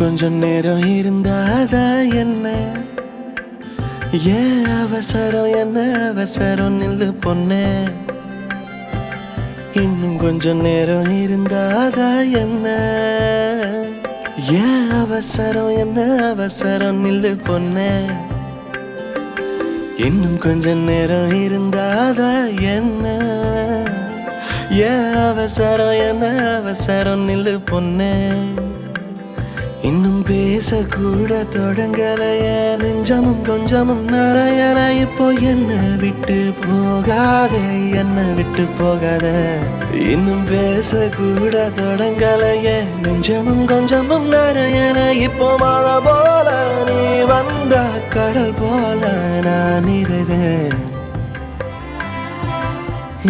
கொஞ்சம் நேரம் இருந்தாதா என்ன? ஏன் அவசரம் என்ன அவசரம் நில்லு பொண்ணே. இன்னும் கொஞ்சம் நேரம் இருந்தாதா என்ன? ஏன் அவசரம் என்ன அவசரம் நில்லு பொண்ணே. இன்னும் கொஞ்சம் நேரம் இருந்தாதா என்ன? ஏன் அவசரம் என்ன அவசரம் நில்லு பொண்ணே. இன்னும் பேசக்கூட தொடங்கலைய நெஞ்சமும் கொஞ்சமும் நிறையற. இப்போ என்ன விட்டு போகாத என்ன விட்டு போகாத. இன்னும் பேசக்கூட தொடங்கலைய நெஞ்சமும் கொஞ்சமும் நிறையற. இப்போ மழை போல நீ வந்த கடல் போல நான் நிறைவேன்.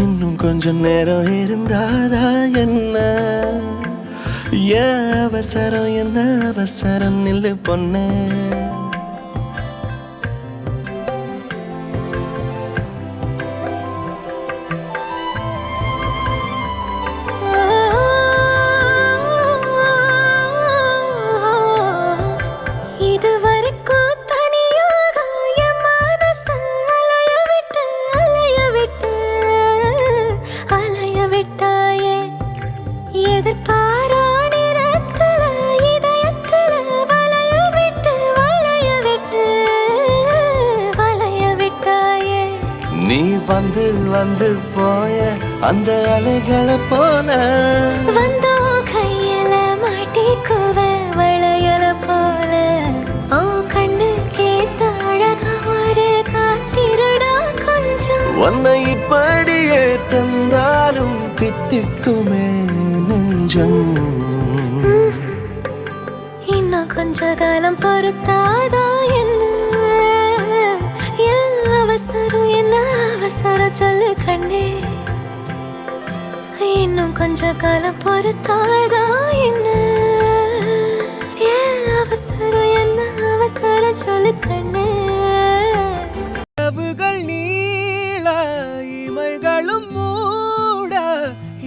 இன்னும் கொஞ்சம் நேரம் இருந்தாதா என்ன? ஏன் அவசரம் என்ன அவசரம் நில்லு பொண்ணே. நீ வந்து வந்து போய அந்த அலைகளை போல வந்தோ கையில மாட்டிக்குவ வளையல போல. ஓ கண்ணு கேத்த அழகா ஒரு காத்திருடா கொஞ்சம். உன்னை இப்படியே தந்தாலும் தித்திக்குமே நெஞ்சம். இன்னும் கொஞ்ச காலம் பொறுத்தாதா என்ன? அவசரம் என்ன அவசரம் சொல்லு கண்ணே. இன்னும் கொஞ்ச காலம் பொறுத்தாதா என்ன? அவசரம் என்ன அவசரம் சொல்லு கண்ணே. இரவுகள் நீள இமைகளும் மூட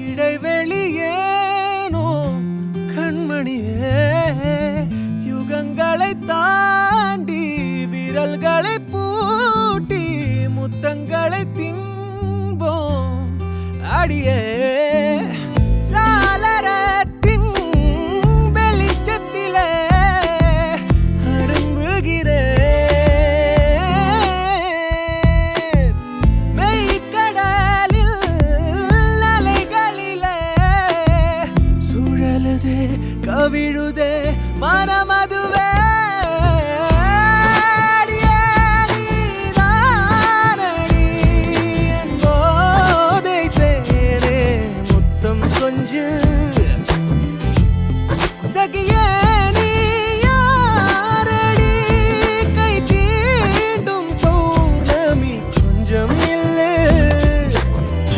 இடைவெளியேனோ கண்மணியே. யுகங்களை தாண்டி விரல்களை பூட்டி முத்தங்களை தின்போம் அடியே. சாளரத்தின் வெளிச்சத்திலே அரும்புகிறேன். மெய்க்கடலில் அலைகளிலே சுழலுதே கவிழுதே மனமதுவே. சகியே நீ யாரடி கை தீண்டும் பௌர்ணமி கொஞ்சம் இல்லை.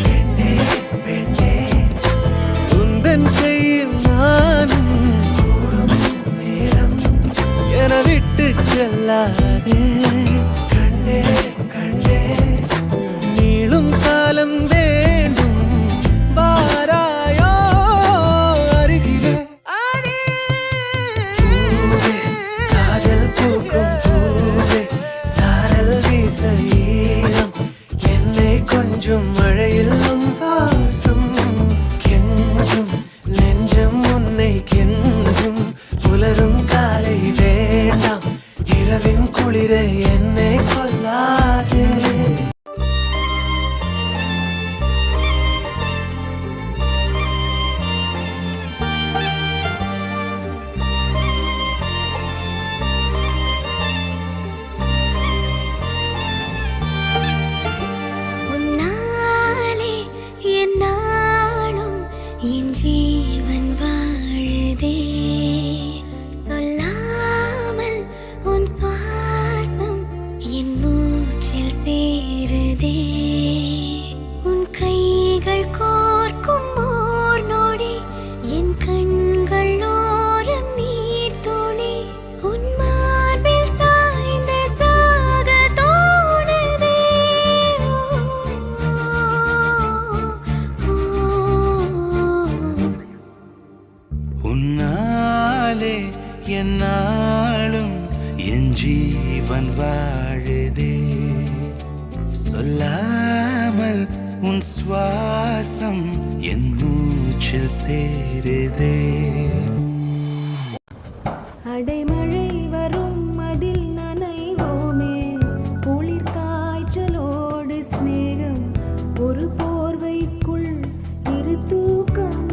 பெண்ணே பெண்ணே உந்தன் கையில் நானும் கூடும் நேரம் என விட்டு செல்லாதே. கண்ணே கண்ணே நீளும் காலம் வேண்டும் வாராயோ அருகிலே. காதல் பூக்கும் பூவே சாரல் வீச ஈரம் என்னை கொஞ்சம் மழையில் வாசம் கெஞ்சும் நெஞ்சம் உன்னை கெஞ்சும். புலரும் காலை வேண்டாம் இரவின் குளிரை என்னை கொல்லாதே. என் ஜீவன் வாழுதே சொல்லாமல் உன் சுவாசம் என் மூச்சில் சேரு. என்னாலும் என் ஜீவன் வாழுதே சொல்லாமல் உன் சுவாசம் என் மூச்சில் சேருதே அடைமழை வரும் அதில் நனைவோமே குளிர் காய்ச்சலோடு சிநேகம் ஒரு போர்வைக்குள் இரு தூக்கம்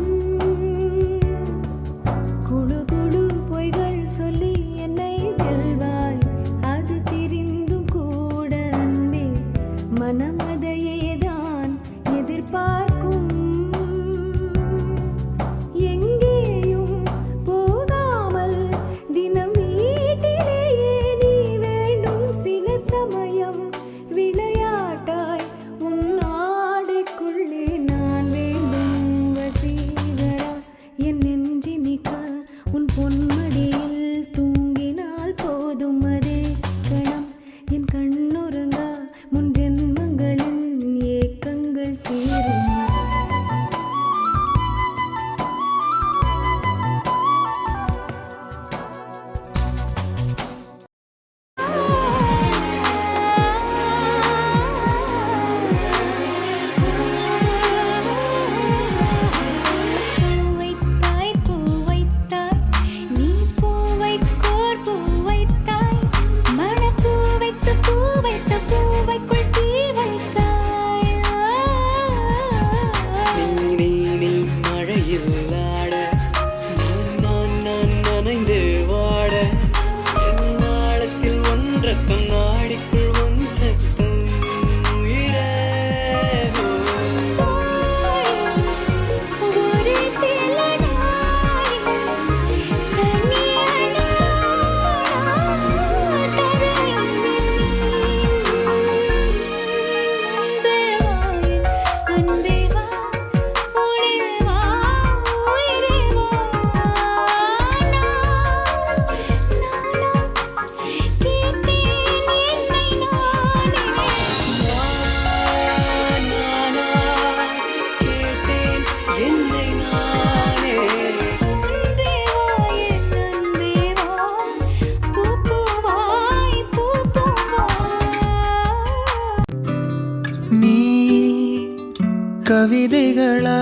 குழு குழு பொய்கள் சொல்லி என்னை வெல்வாய் அது தெரிந்தும் கூட அன்பே மனம் அதையேதான் எதிர்பார்க்கும் எங்கேயும் போகாமல் தினம் வீட்டிலேயே நீ வேண்டும் சில சமயம் விளையாட்டாய் உன் ஆடைக்குள்ளே நான் வேண்டும் வசீகரா என் நெஞ்சினிக்க உன் பொன்மடியில் தூங்கினால் போதும் அதே கணம் என் கண்ணுறங்கா முன் ஜென்மங்களின் ஏக்கங்கள் தீரும் பூவைத்தாய் பூவைத்தாய் நீ பூவைக்கோர் பூவைத்தாய் மணப்பூ வைத்து பூ வைத்த பூவைக்குள் தீ வைத்தாய் நீ மழையில் ஆட நான் நனைந்து வாட என் நாளத்தில் ஒன்ற கண்ணாடிக்குள் ஒன் சத்தம் ஒரு சில என்னை நானே நீ கவிதைகளா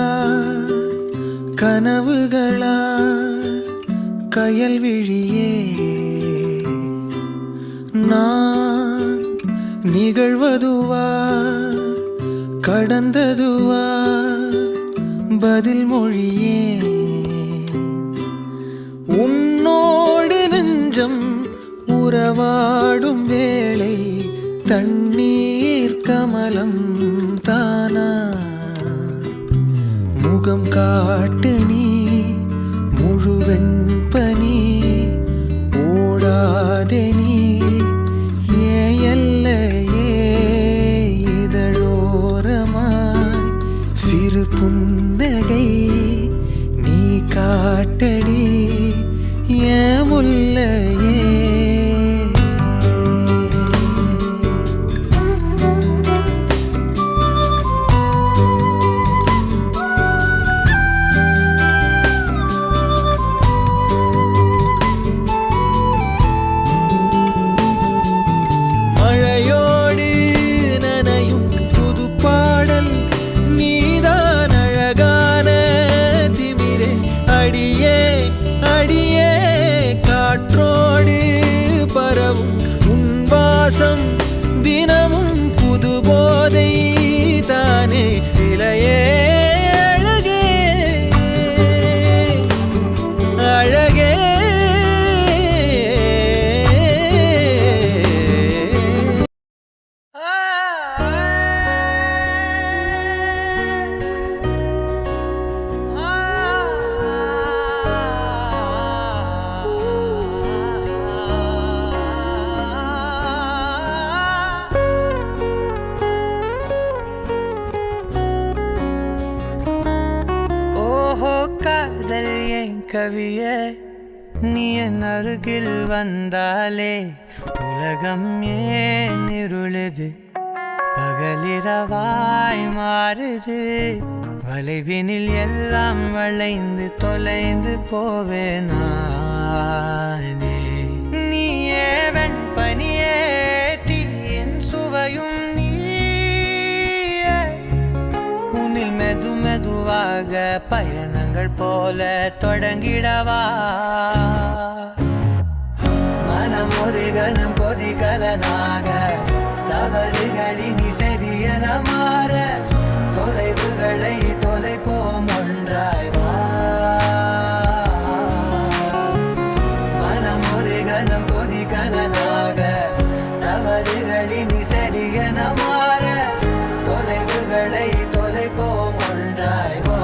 கனவுகளா கயல்விழியே நான் நிகழ்வதுவா கடந்ததுவா பதில் மொழியே உன்னோடு நெஞ்சம் உறவாடும் வேளை தண்ணீர் கமலம் தானா முகம் காட்டு நீ முழுவெண் பனி ஓடாதே நீ ஏன் எல்லையே இதழோரமாய் சிறு புன்னகை நீ காட்டடி ஏன் முல்லையே மழையோடு நனையும் புது பாடல் நீதான் அழகான திமிரே அடியே அடியே காற்றோடு பரவும் உன் வாசம் தினமும் புது போதை தானே சிலையே அழகே அழகே ஓஹோ காதல் என் கவியே நீ என் அருகில் வந்தாலே உலகம் ஏன் இருளுது பகலிரவாய் மாறுது வளைவினில் எல்லாம் வளைந்து தொலைந்து போவேன் நான் போல தொடங்கிடவா மனம் ஒரு கணம் கொதிகலனாக தவறுகளின் சரியன மாற தொலைவுகளை தொலைப்போம் ஒன்றாய் வா மனம் ஒரு கணம் கொதிகலனாக தவறுகளின் சரியன மாற தொலைவுகளை தொலைப்போம் ஒன்றாய் வா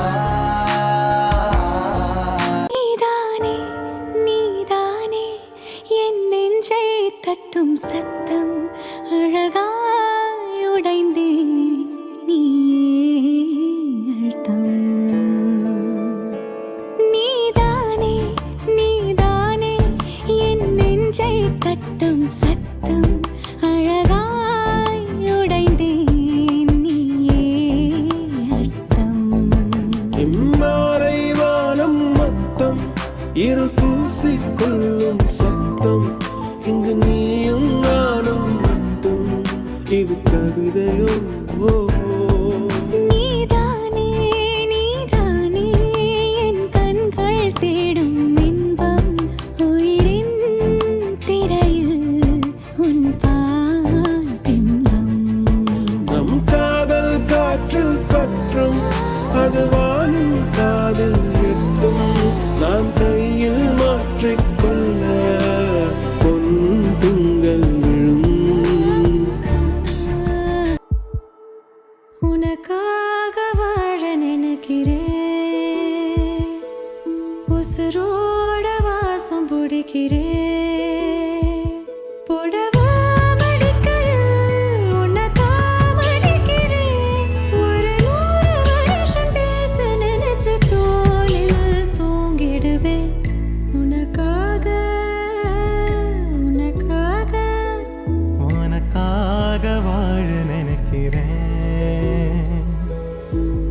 நீதானே நீதானே என் நெஞ்சை தட்டும் சத்தம் அழகாய் உடைந்தே நீயே அழுத்தம் நீதானே நீதானே என் நெஞ்சை தட்டும் சத்தம் அழகாய் உடைந்தே நீயே அழுத்தம் இம்மாலை வானம் மொத்தம் இருள் பூசிக்கொள்ளும் சத்தம் இங்கு நீயும் நானும் மட்டும் இது கவிதையோ நீதானே நீதானே என் கண்கள் தேடும் இன்பம் உயிரின் திரையில் உன் பால் பிம்பம் நம் காதல் காற்றில் பற்றும் அது வானும் காதில் எட்டும் நாம் கையில் மாற்றிக்கொள்ள பொன் திங்கள் விழும் உனக்காக வாழ நினைக்கிறேன் உசுரோட வாசம் பிடிக்கிறேன் புடவா மடிக்கையில் உன்னைத்தான் மடிக்கிறேன் ஒரு 100 வருஷம் பேச நினைச்சு தோளில் தூங்கிடுவேன் உனக்காக உனக்காக உனக்காக வாழ நினைக்கிறேன்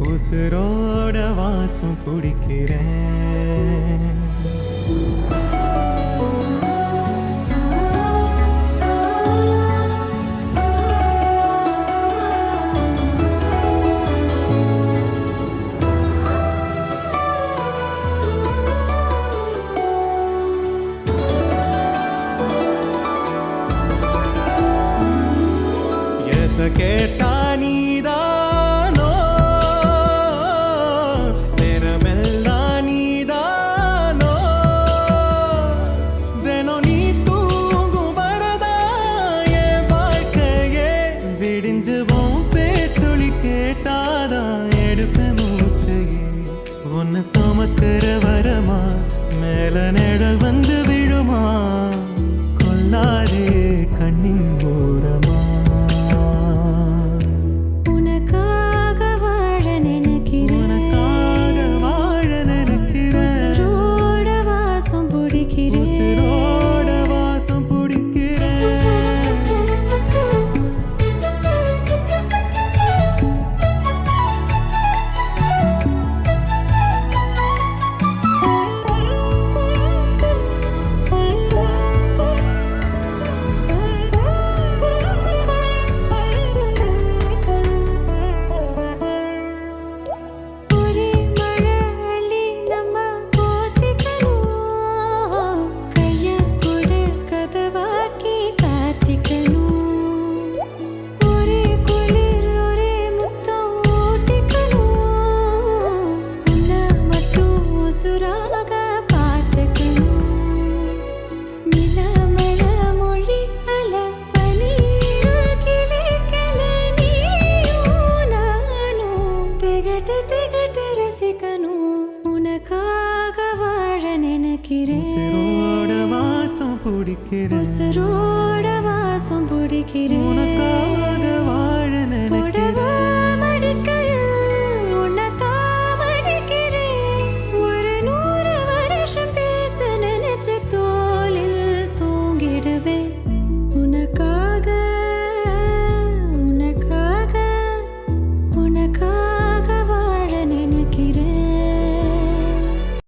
உசுரோட வாசம் குடிக்கிறேன் கேட்டா நீதானோ நேரமெல்லாம் நீதானோ தினம் நீ தூங்கும் வரதா என் வாழ்க்கையே விடிஞ்சுவோம் பேச்சொலி கேட்டாதான் எடுப்பேன் மூச்சையே உன்னை சுமக்கிற வரமா மேல நிழல் வந்து விழுமா கொல்லாதே கண்ணின் ஓரமா உனக்காக வாழ நினைக்கிறேன் உனக்காக வாழ நினைக்கிறேன் உசுரோட வாசம் பிடிக்கிறேன் உசுரோட வாசம் பிடிக்கிறேன் ஒரே மழை அள்ளி நம்ம போத்திக்கணும் கைய கொடு கதவாக்கி சாத்திக்கணும் ஒரே குளிர் ஒரே முத்தம் ஊட்டிக்கணும் உன்னை மட்டும் உசுராக பார்த்துக்கணும் நிலமல மொழி அல பனியுள் கிளைக்கல நீயும் நானும் திகட்டு ரசிக்கணும் உனக்காக வாழ நினைக்கிறேன் உசுரோட வாசம் பிடிக்கிறேன் உசுரோட வாசம் பிடிக்கிறேன் உனக்காக